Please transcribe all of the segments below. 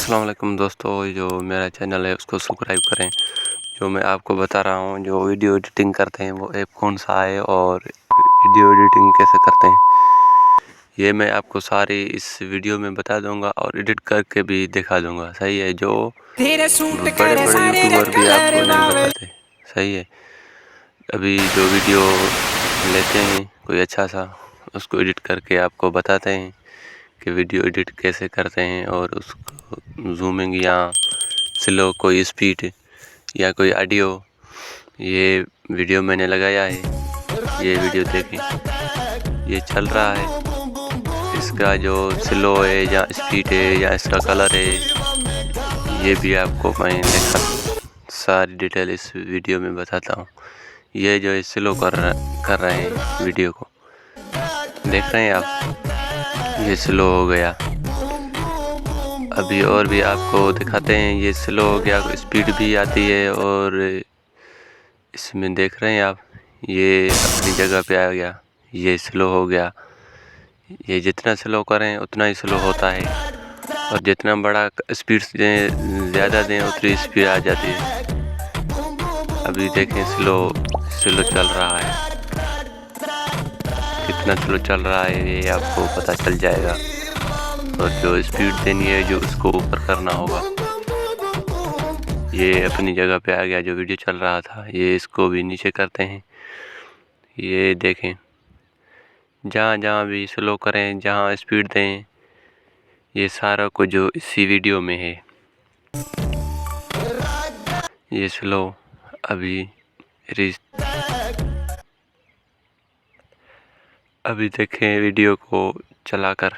अस्सलाम वालेकुम दोस्तों, जो मेरा चैनल है उसको सब्सक्राइब करें। जो मैं आपको बता रहा हूँ जो वीडियो एडिटिंग करते हैं वो ऐप कौन सा है और वीडियो एडिटिंग कैसे करते हैं, ये मैं आपको सारी इस वीडियो में बता दूंगा और एडिट करके भी दिखा दूंगा। सही है, जो बड़े बड़े यूट्यूबर भी आपको नहीं बताते। सही है, अभी जो वीडियो लेते हैं कोई अच्छा सा उसको एडिट करके आपको बताते हैं कि वीडियो एडिट कैसे करते हैं और उसको जूमिंग या स्लो कोई स्पीड या कोई ऑडियो, ये वीडियो मैंने लगाया है। ये वीडियो देखें, ये चल रहा है, इसका जो स्लो है या स्पीड है या इसका कलर है, ये भी आपको मैं सारी डिटेल इस वीडियो में बताता हूँ। ये जो स्लो कर रहे हैं वीडियो को, देख रहे हैं आप, ये स्लो हो गया। अभी और भी आपको दिखाते हैं, ये स्लो हो गया, स्पीड भी आती है और इसमें देख रहे हैं आप, ये अपनी जगह पे आ गया, ये स्लो हो गया। ये जितना स्लो करें उतना ही स्लो होता है और जितना बड़ा स्पीड दें, ज़्यादा दें, उतनी स्पीड आ जाती है। अभी देखें स्लो चल रहा है, कितना स्लो चल रहा है ये आपको पता चल जाएगा। और जो स्पीड देनी है जो उसको ऊपर करना होगा। ये अपनी जगह पे आ गया, जो वीडियो चल रहा था ये इसको भी नीचे करते हैं। ये देखें, जहाँ भी स्लो करें, जहाँ स्पीड दें, ये सारा कुछ जो इसी वीडियो में है। ये स्लो अभी देखें वीडियो को चलाकर,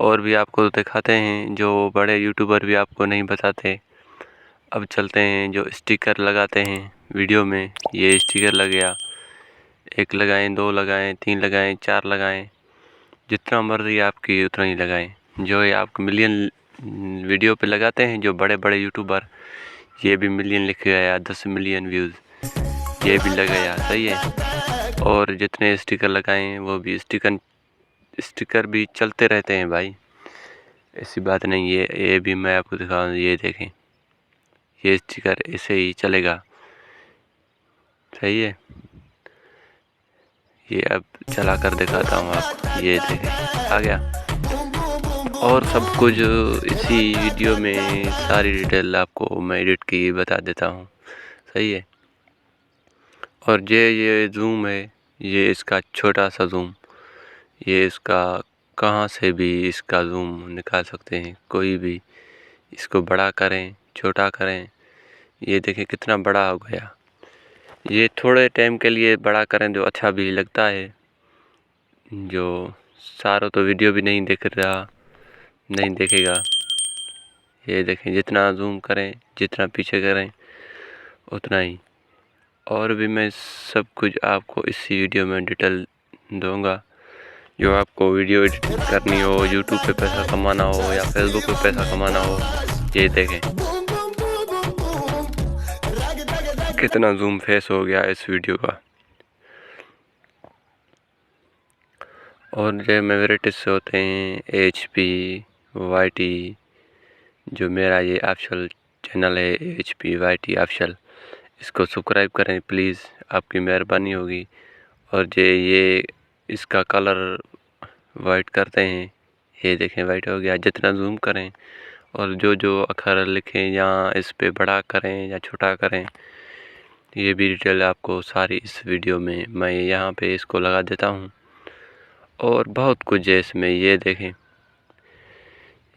और भी आपको दिखाते हैं जो बड़े यूट्यूबर भी आपको नहीं बताते। अब चलते हैं जो स्टिकर लगाते हैं वीडियो में। ये स्टिकर लग गया, 1 लगाएं, 2 लगाएं, 3 लगाएं, 4 लगाएं, जितना मर्जी आपकी उतना ही लगाएं। जो ये आप मिलियन वीडियो पे लगाते हैं जो बड़े बड़े यूट्यूबर, ये भी मिलियन लिख गया, 10 मिलियन व्यूज़ ये भी लग गया। सही है, और जितने स्टिकर लगाएं वो भी स्टिकर भी चलते रहते हैं भाई, ऐसी बात नहीं है। ये भी मैं आपको दिखाऊँ, ये देखें, ये स्टिकर ऐसे ही चलेगा। सही है, ये अब चला कर दिखाता हूँ आपको, ये देखें आ गया। और सब कुछ इसी वीडियो में सारी डिटेल आपको मैं एडिट की बता देता हूँ। सही है, और ये जूम है, ये इसका छोटा सा जूम, ये इसका कहाँ से भी इसका जूम निकाल सकते हैं, कोई भी इसको बड़ा करें छोटा करें। ये देखें कितना बड़ा हो गया। ये थोड़े टाइम के लिए बड़ा करें जो अच्छा भी लगता है, जो सारा तो वीडियो भी नहीं देखेगा। ये देखें, जितना जूम करें, जितना पीछे करें उतना ही। और भी मैं सब कुछ आपको इसी वीडियो में डिटेल दूंगा। जो आपको वीडियो एडिटिंग करनी हो, यूट्यूब पे पैसा कमाना हो या फेसबुक पे पैसा कमाना हो, ये देखें कितना जूम फेस हो गया इस वीडियो का। और जो मेवरेटिस होते हैं HP YT, जो मेरा ये ऑफिशियल चैनल है HP YT ऑफिशियल, इसको सब्सक्राइब करें प्लीज़, आपकी मेहरबानी होगी। और ये इसका कलर वाइट करते हैं, ये देखें वाइट हो गया। जितना जूम करें और जो अक्षर लिखें या इस पे बड़ा करें या छोटा करें, ये भी डिटेल आपको सारी इस वीडियो में मैं यहाँ पे इसको लगा देता हूँ। और बहुत कुछ है इसमें, ये देखें,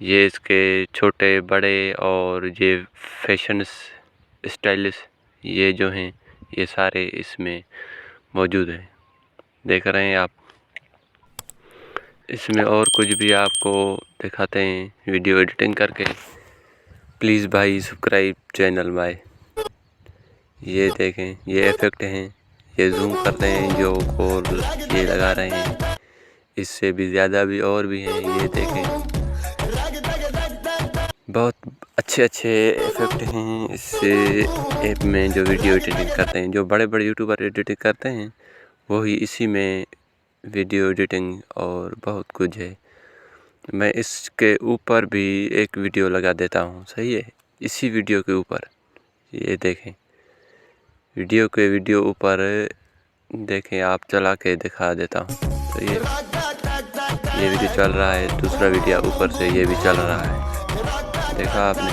ये इसके छोटे बड़े और ये फैशन स्टाइलिश, ये जो हैं ये सारे इसमें मौजूद हैं, देख रहे हैं आप। इसमें और कुछ भी आपको दिखाते हैं वीडियो एडिटिंग करके। प्लीज़ भाई सब्सक्राइब चैनल भाई। ये देखें, ये इफ़ेक्ट हैं, ये जूम करते हैं जो और ये लगा रहे हैं, इससे भी ज़्यादा भी और भी हैं। ये देखें, बहुत अच्छे इफ़ेक्ट हैं इस ऐप में जो वीडियो एडिटिंग करते हैं। जो बड़े बड़े यूट्यूबर एडिटिंग करते हैं वही इसी में वीडियो एडिटिंग और बहुत कुछ है। मैं इसके ऊपर भी एक वीडियो लगा देता हूँ, सही है। इसी वीडियो के ऊपर ये देखें, वीडियो ऊपर देखें, आप चला के दिखा देता हूँ। तो ये वीडियो चल रहा है, दूसरा वीडियो ऊपर से ये भी चल रहा है, देखा आपने।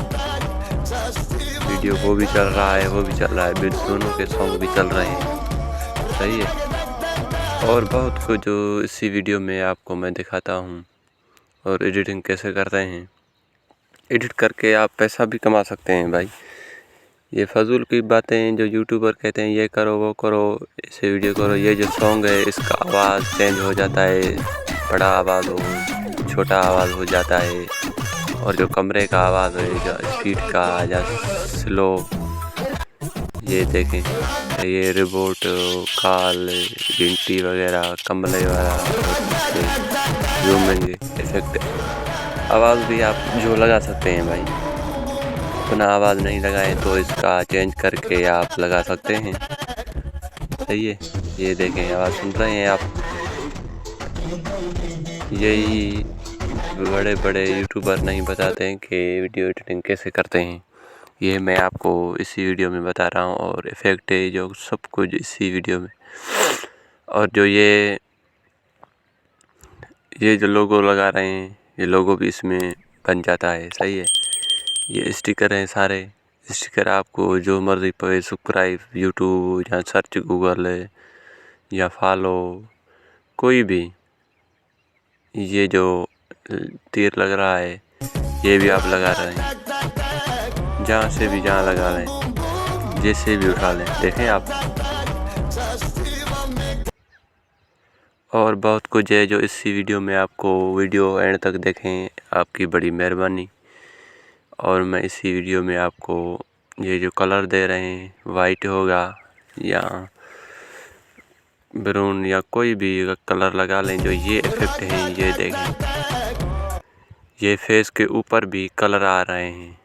वीडियो वो भी चल रहा है, वो भी चल रहा है, दोनों के सॉन्ग भी चल रहे हैं, सही है। और बहुत कुछ जो इसी वीडियो में आपको मैं दिखाता हूँ। और एडिटिंग कैसे करते हैं, एडिट करके आप पैसा भी कमा सकते हैं भाई। ये फजूल की बातें जो यूट्यूबर कहते हैं, ये करो वो करो, ऐसे वीडियो करो। ये जो सॉन्ग है इसका आवाज़ चेंज हो जाता है, बड़ा आवाज़ हो, छोटा आवाज़ हो जाता है। और जो कमरे का आवाज़ है, जो स्पीड का या स्लो, ये देखें, ये रिबोट, काल, घंटी वगैरह, कमरे वगैरह, जूमिंग इफेक्ट, आवाज़ भी आप जो लगा सकते हैं भाई। अपना आवाज़ नहीं लगाएं तो इसका चेंज करके आप लगा सकते हैं, सही है। ये देखें, आवाज़ सुन रहे हैं आप। यही बड़े बड़े यूट्यूबर नहीं बताते हैं कि वीडियो एडिटिंग कैसे करते हैं, ये मैं आपको इसी वीडियो में बता रहा हूँ। और इफ़ेक्ट है जो सब कुछ इसी वीडियो में। और जो ये जो लोगो लगा रहे हैं, ये लोगो भी इसमें बन जाता है, सही है। ये स्टिकर हैं सारे, स्टिकर आपको जो मर्ज़ी पे, सब्सक्राइब यूट्यूब या सर्च गूगल है या फॉलो, कोई भी। ये जो तीर लग रहा है ये भी आप लगा रहे हैं, जहाँ से भी जहाँ लगा लें, जैसे भी उठा लें, देखें आप। और बहुत कुछ है जो इसी वीडियो में आपको, वीडियो एंड तक देखें, आपकी बड़ी मेहरबानी। और मैं इसी वीडियो में आपको ये जो कलर दे रहे हैं, वाइट होगा या ब्राउन या कोई भी कलर लगा लें, जो ये इफ़ेक्ट हैं, ये देखें, ये फेस के ऊपर भी कलर आ रहे हैं।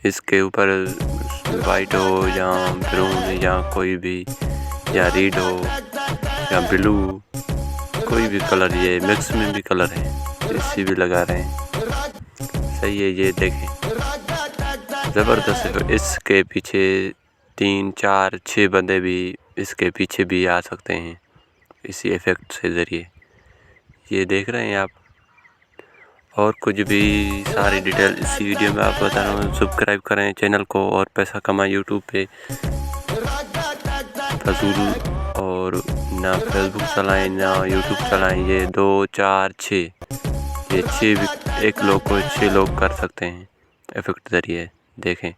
इसके ऊपर वाइट हो या ब्राउन या कोई भी, या रेड हो या ब्लू, कोई भी कलर, ये मिक्स में भी कलर है, इसी भी लगा रहे हैं, सही है। ये देखें, ज़बरदस्त है। इसके पीछे 3, 4, 6 बंदे भी इसके पीछे भी आ सकते हैं इसी इफ़ेक्ट से ज़रिए, ये देख रहे हैं आप। और कुछ भी सारी डिटेल इसी वीडियो में आप बता रहा हूँ। सब्सक्राइब करें चैनल को और पैसा कमाएं यूट्यूब पे। फजूल और ना फेसबुक चलाएं ना यूट्यूब चलाएं। ये 2, 4, 6, ये 6 भी, एक लोग को 6 लोग कर सकते हैं इफ़ेक्ट ज़रिए, देखें।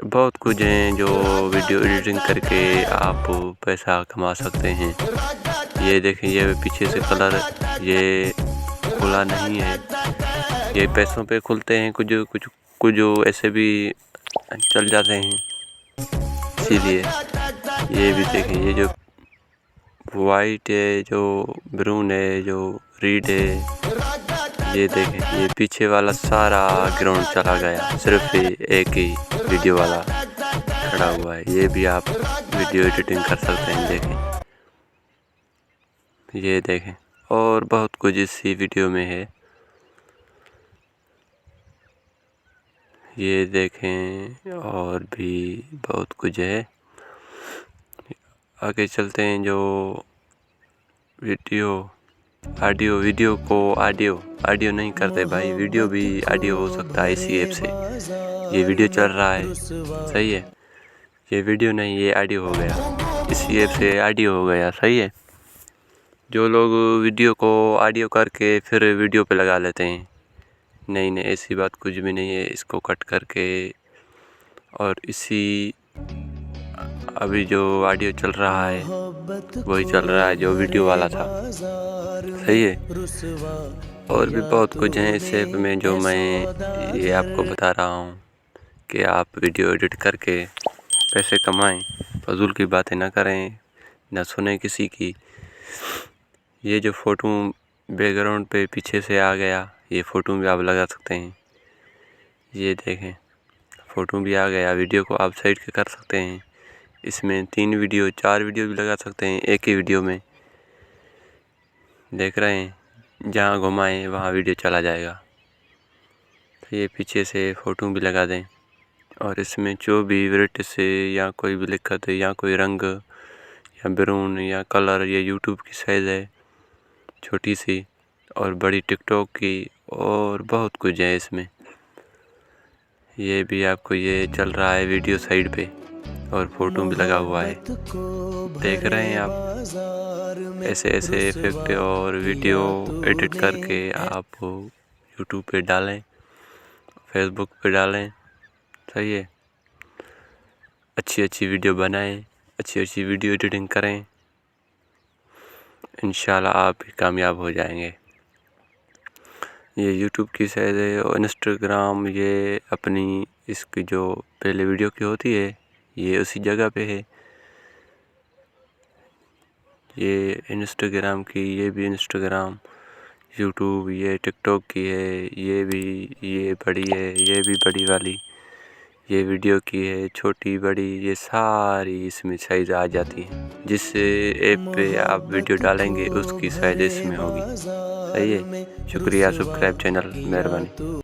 बहुत कुछ हैं जो वीडियो एडिटिंग करके आप पैसा कमा सकते हैं। ये देखें, ये पीछे से कलर ये खुला नहीं है, ये पैसों पे खुलते हैं, कुछ जो ऐसे भी चल जाते हैं, इसीलिए। ये भी देखें, ये जो वाइट है, जो ब्राउन है, जो रेड है, ये देखें, ये पीछे वाला सारा ग्राउंड चला गया, सिर्फ एक ही वीडियो वाला खड़ा हुआ है। ये भी आप वीडियो एडिटिंग कर सकते हैं, देखें, ये देखें। और बहुत कुछ इसी वीडियो में है, ये देखें। और भी बहुत कुछ है, आगे चलते हैं। जो वीडियो को ऑडियो नहीं करते भाई, वीडियो भी ऑडियो हो सकता है इसी ऐप से। ये वीडियो चल रहा है, सही है, ये वीडियो नहीं, ये ऑडियो हो गया, इसी ऐप से ऑडियो हो गया, सही है। जो लोग वीडियो को ऑडियो करके फिर वीडियो पे लगा लेते हैं, नहीं, ऐसी बात कुछ भी नहीं है। इसको कट करके, और इसी अभी जो ऑडियो चल रहा है वही चल रहा है जो वीडियो वाला था, सही है। और भी बहुत कुछ है इस ऐप में जो मैं ये आपको बता रहा हूँ कि आप वीडियो एडिट करके पैसे कमाएं, फजूल की बातें ना करें, ना सुने किसी की। ये जो फ़ोटो बैकग्राउंड पे पीछे से आ गया, ये फ़ोटो भी आप लगा सकते हैं, ये देखें, फ़ोटो भी आ गया। वीडियो को आप साइड के कर सकते हैं, इसमें 3 वीडियो 4 वीडियो भी लगा सकते हैं एक ही वीडियो में, देख रहे हैं, जहाँ घुमाएं वहाँ वीडियो चला जाएगा। तो ये पीछे से फ़ोटो भी लगा दें, और इसमें जो भी वृत्त से या कोई भी लिखत है या कोई रंग या बैकग्राउंड या कलर, ये यूट्यूब की साइज़ है छोटी सी, और बड़ी टिकटॉक की, और बहुत कुछ है इसमें। ये भी आपको ये चल रहा है वीडियो साइड पे, और फोटो भी लगा हुआ है। देख रहे हैं आप, ऐसे ऐसे इफेक्ट और वीडियो एडिट करके आप यूट्यूब पे डालें, फेसबुक पे डालें। सही है, अच्छी अच्छी वीडियो बनाएं, अच्छी अच्छी वीडियो एडिटिंग करें, इंशाल्लाह आप भी कामयाब हो जाएंगे। ये यूट्यूब की साइड है, और इंस्टाग्राम ये अपनी इसकी जो पहले वीडियो की होती है ये उसी जगह पे है। ये इंस्टाग्राम की, ये भी इंस्टाग्राम, यूट्यूब, ये टिकटॉक की है, ये भी, ये बड़ी है, ये भी बड़ी वाली, ये वीडियो की है, छोटी बड़ी, ये सारी इसमें साइज आ जाती है। जिस ऐप पे आप वीडियो डालेंगे उसकी साइज इसमें होगी। सही है, शुक्रिया, सब्सक्राइब चैनल, मेहरबानी।